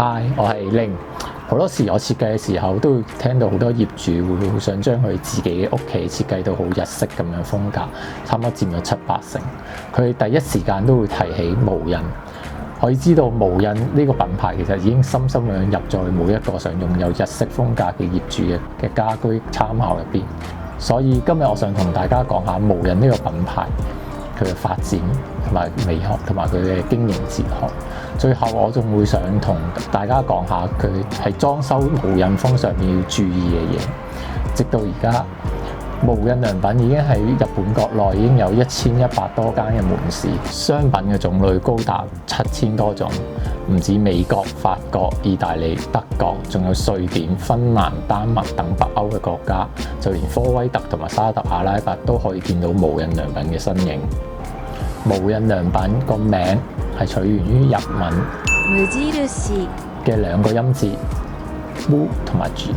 Hi，我係令。好多時我設計嘅時候都會聽到好多業主會好想將佢自己嘅屋企設計到好日式咁樣風格，差唔多佔咗7、8成。佢哋第一時間都會提起無印。可以知道無印呢個品牌其實已經深深咁入咗去每一個想擁有日式風格嘅業主嘅家居參考入邊。所以今日我想同大家講下無印呢個品牌佢嘅發展同埋美學同埋佢嘅經營哲學。最後我仲會想同大家講下佢喺裝修無印風上面要注意嘅嘢。直到而家，無印良品已經喺日本國內已經有1100多間嘅門市，商品嘅種類高達7000多種，唔止美國、法國、意大利、德國，仲有瑞典、芬蘭、丹麥等北歐嘅國家，就連科威特同埋沙特阿拉伯都可以見到無印良品嘅身影。無印良品個名係取源於日文無印嘅兩個音節無同埋字。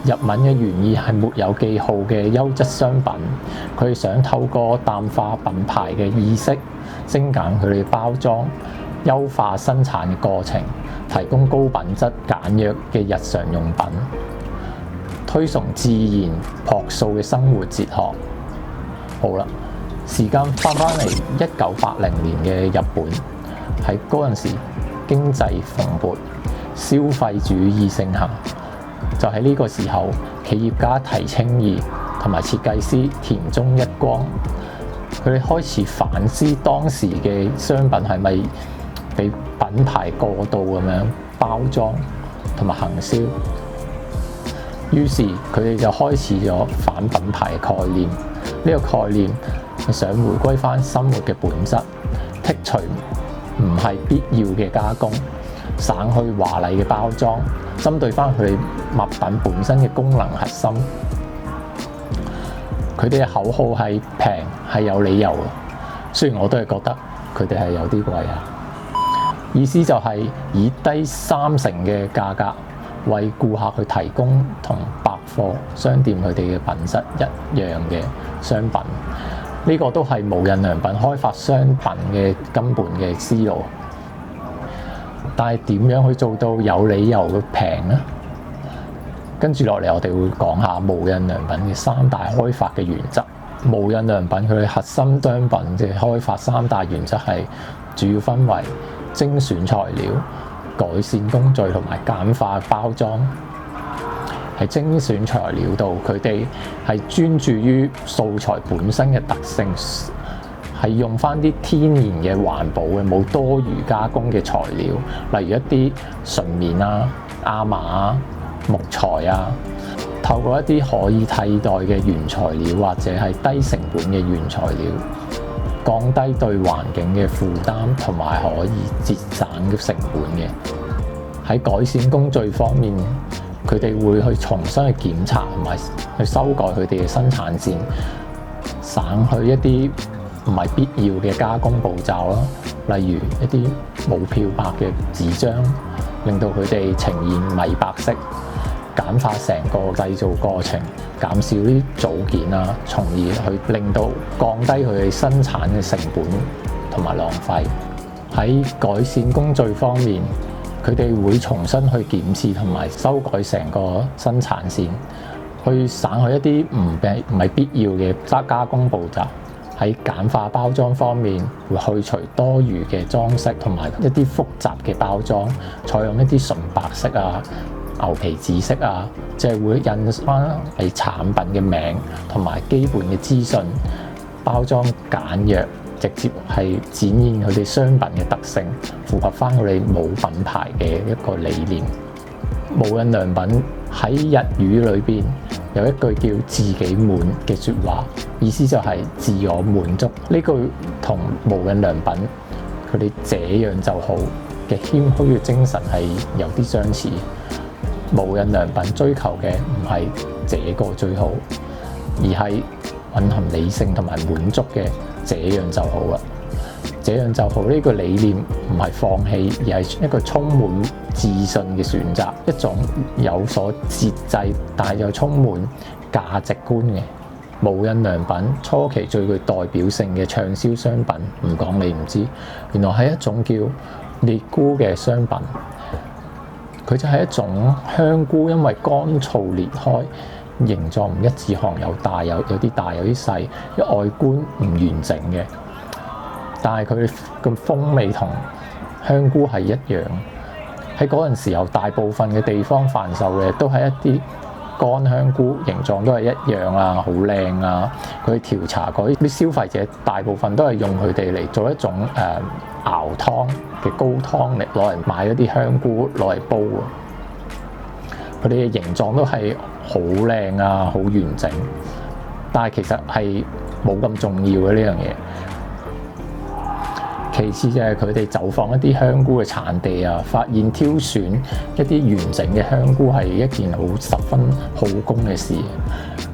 日文嘅原意係沒有記號嘅優質商品，佢哋想透過淡化品牌嘅意識，精簡佢哋包裝，優化生產嘅過程，提供高品質簡約嘅日常用品，推崇自然樸素嘅生活哲學。好啦，時間翻嚟1980年嘅日本，喺嗰陣時經濟蓬勃，消費主義盛行。就喺呢個時候，企業家堤清義同埋設計師田中一光，佢哋開始反思當時嘅商品係咪被品牌過度咁樣包裝同埋行銷。於是佢哋就開始咗反品牌嘅概念。呢個概念係想回歸返生活嘅本質，剔除唔係必要嘅加工，省去華麗嘅包裝，針對翻佢哋物品本身嘅功能核心。佢哋嘅口號係平係有理由嘅，雖然我都係覺得佢哋係有啲貴啊。意思就係以低30%嘅價格為顧客去提供同百貨商店佢哋嘅品質一樣嘅商品。呢個都係無印良品開發商品嘅根本嘅思路。但係點樣去做到有理由嘅平呢？跟住落嚟，我哋會講下無印良品嘅3大開發嘅原則。無印良品佢嘅核心商品嘅開發3大原則係主要分為精選材料、改善工序同埋簡化包裝。喺精選材料度，佢哋係專注於素材本身嘅特性。係用翻啲天然嘅環保嘅冇多餘加工嘅材料，例如一啲純棉啊、亞麻啊、木材啊，透過一啲可以替代嘅原材料或者係低成本嘅原材料，降低對環境嘅負擔同埋可以節省嘅成本嘅。喺改善工序方面，佢哋會去重新去檢查同埋去修改佢哋嘅生產線，省去一啲唔係必要嘅加工步驟啦，例如一啲冇漂白嘅紙張，令到佢哋呈現米白色，簡化成個製造過程，減少啲組件啊，從而去令到降低佢哋生產嘅成本同埋浪費。喺改善工序方面，佢哋會重新去檢視同埋修改成個生產線，去省去一啲唔係必要嘅加工步驟。喺簡化包裝方面，會去除多餘嘅裝飾同埋一啲複雜嘅包裝，採用一啲純白色啊、牛皮紙色啊，即係會印翻係產品嘅名同埋基本嘅資訊，包裝簡約，直接係展現佢哋商品嘅特性，符合翻佢哋冇品牌嘅一個理念。無印良品喺日語裏邊有一句叫自己滿嘅説話，意思就係自我滿足。呢句同無印良品佢哋這樣就好嘅謙虛嘅精神係有啲相似。無印良品追求嘅唔係這個最好，而係蘊含理性同埋滿足嘅這樣就好啦。這樣就好呢個理念唔係放棄，而係一個充滿自信嘅選擇，一種有所節制但係又充滿價值觀嘅。無印良品初期最具代表性嘅暢銷商品，唔講你唔知，原來係一種叫列菇嘅商品。佢就係一種香菇，因為乾燥裂開，形狀唔一致，可能有啲大有啲細，外觀唔完整嘅。但係佢嘅風味同香菇係一樣。喺嗰陣時候，大部分嘅地方販售嘅都係一啲乾香菇，形狀都係一樣啊，好靚啊！佢調查過啲消費者，大部分都係用佢哋嚟做一種熬湯嘅高湯嚟攞嚟買一啲香菇攞嚟煲啊！佢哋嘅形狀都係好靚啊，好完整，但係其實係冇咁重要嘅呢樣嘢。其次就係佢哋走訪一啲香菇嘅產地啊，發現挑選一啲完整嘅香菇係一件十分耗工嘅事。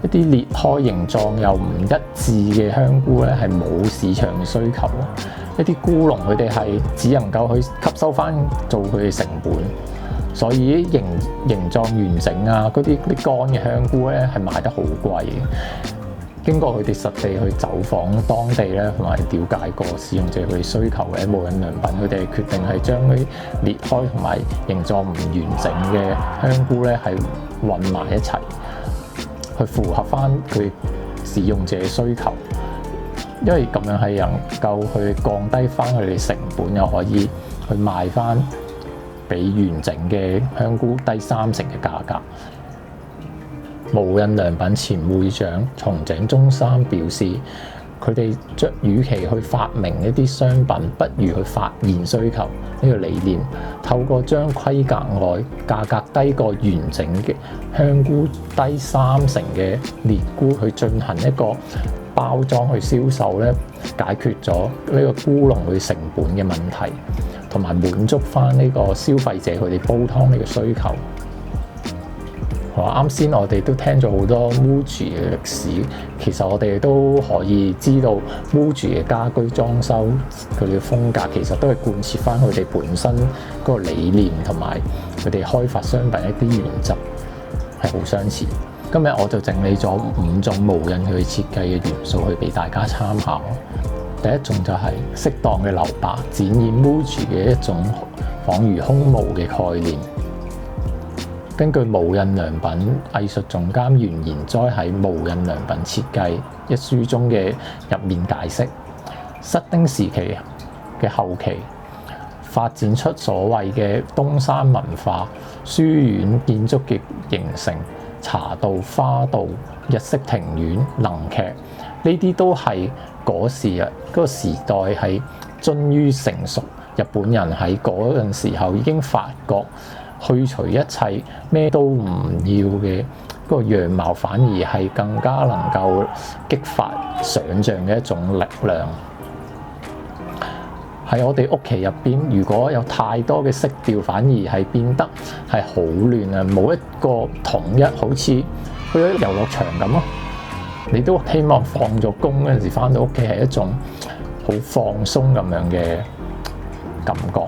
一啲裂開形狀又唔一致嘅香菇咧，係冇市場嘅需求。一啲菇農佢哋係只能夠去吸收翻做佢嘅成本，所以形狀完整啊，嗰啲乾嘅香菇咧係賣得好貴嘅。經過佢哋實地去走訪當地咧，同埋了解過使用者佢哋需求嘅無印良品，佢哋決定係將嗰啲裂開同埋形狀唔完整嘅香菇咧係混埋一齊，去符合翻佢使用者嘅需求。因為咁樣係能夠去降低翻佢哋成本，又可以去賣翻比完整嘅香菇低30%嘅價格。無印良品前會長松井忠三表示，佢哋與其去發明一啲商品，不如去發現需求呢個理念，透過將規格外、價格低過完整嘅香菇低30%嘅裂菇去進行一個包裝去銷售咧，解決咗呢個菇農佢成本嘅問題，同埋滿足翻呢個消費者佢哋煲湯呢個需求。啱先我哋都聽咗好多 Muji 嘅歷史，其實我哋都可以知道 Muji 嘅家居裝修佢哋嘅風格，其實都係貫徹翻佢哋本身嗰個理念同埋佢哋開發商品一啲原則係好相似。今日我就整理咗5種無印佢設計嘅元素去俾大家參考。第一種就係適當嘅留白，展現 Muji 嘅一種恍如空無嘅概念。根據無印良品藝術總監袁賢哉喺《無印良品設計》一書中嘅入面解釋，室町時期嘅後期發展出所謂嘅東山文化、書院建築嘅形成、茶道、花道、日式庭院、能劇，呢啲都係嗰時啊嗰個時代係臻於成熟。日本人喺嗰陣時候已經發覺，去除一切咩都唔要嘅嗰個樣貌，反而係更加能夠激發想像嘅一種力量。喺我哋屋企入邊，如果有太多嘅色調，反而係變得係好亂啊！冇一個統一，好似去咗遊樂場咁咯。你都希望放咗工嗰陣時，返到屋企係一種好放鬆咁樣嘅感覺。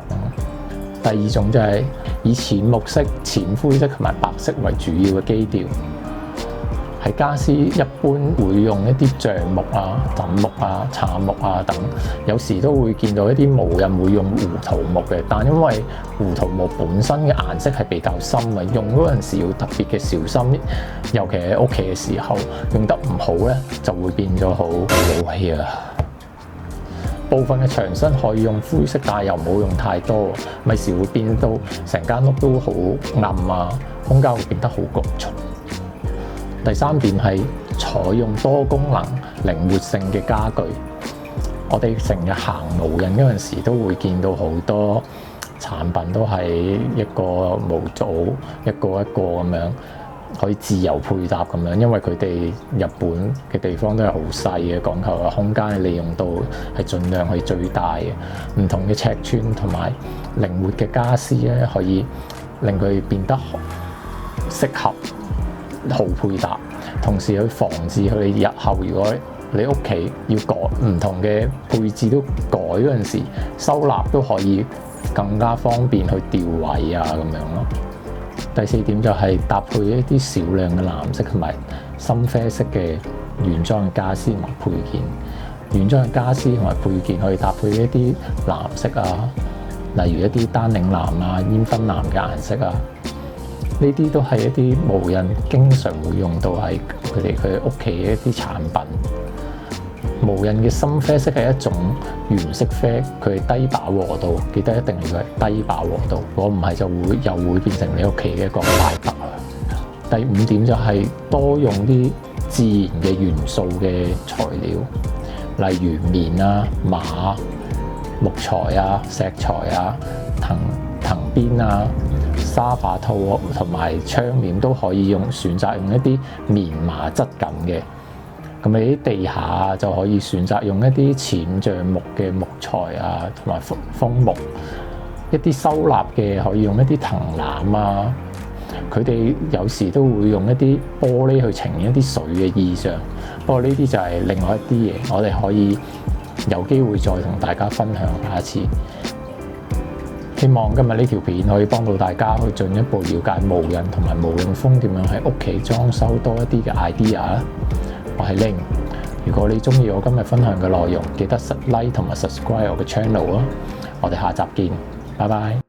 第二種就係以淺木色、淺灰色同埋白色為主要嘅基調。喺家私一般會用一啲橡木啊、枕木啊、杉木啊等，有時都會見到一啲無印會用胡桃木嘅，但因為胡桃木本身嘅顏色係比較深啊，用嗰陣時要特別嘅小心，尤其喺屋企嘅時候用得唔好咧，就會變咗好老氣啊。部分嘅牆身可以用灰色，但係又唔好用太多，咪時會變到成間屋都好暗啊，空間會變得好局促。第三點係採用多功能、靈活性嘅家具。我哋成日行無印嗰陣時，都會見到好多產品都係一個模組，一個一個咁樣可以自由配搭咁樣，因為佢哋日本嘅地方都係好細嘅，講求嘅空間嘅利用度係盡量係最大嘅。唔同嘅尺寸同埋靈活嘅家私咧，可以令佢變得適合好配搭，同時去防止佢哋日後如果你屋企要改唔同嘅配置都改嗰陣時，收納都可以更加方便去調位啊咁樣咯。第四點就係搭配一啲少量嘅藍色同埋深啡色嘅原裝嘅家私同埋配件。原裝嘅家私同埋配件可以搭配一啲藍色啊、例如一啲丹寧藍啊、煙燻藍嘅顏色啊，呢啲都係一啲無印經常會用到喺佢屋企嘅一啲產品。無印嘅深啡色係一種原色啡，佢係低飽和度，記得一定要係低飽和度，如果唔係就又會變成你屋企嘅一個敗筆啊。第5點就係多用啲自然嘅元素嘅材料，例如棉啊、馬、木材啊、石材啊、藤邊啊、沙發套同埋窗簾都可以選擇用一啲棉麻質感嘅。咁你啲地下就可以選擇用一啲淺橡木嘅木材啊，同埋楓木。一啲收納嘅可以用一啲藤籃啊。佢哋有時都會用一啲玻璃去呈現一啲水嘅意象。不過呢啲就係另外一啲嘢，我哋可以有機會再同大家分享下一次。希望今日呢條片可以幫到大家去進一步了解無印同埋無印風點樣喺屋企裝修多一啲嘅 idea。我係 Ling， 如果你中意我今日分享嘅內容，記得like同埋 subscribe 我嘅 channel 啊！我哋下集見，拜拜。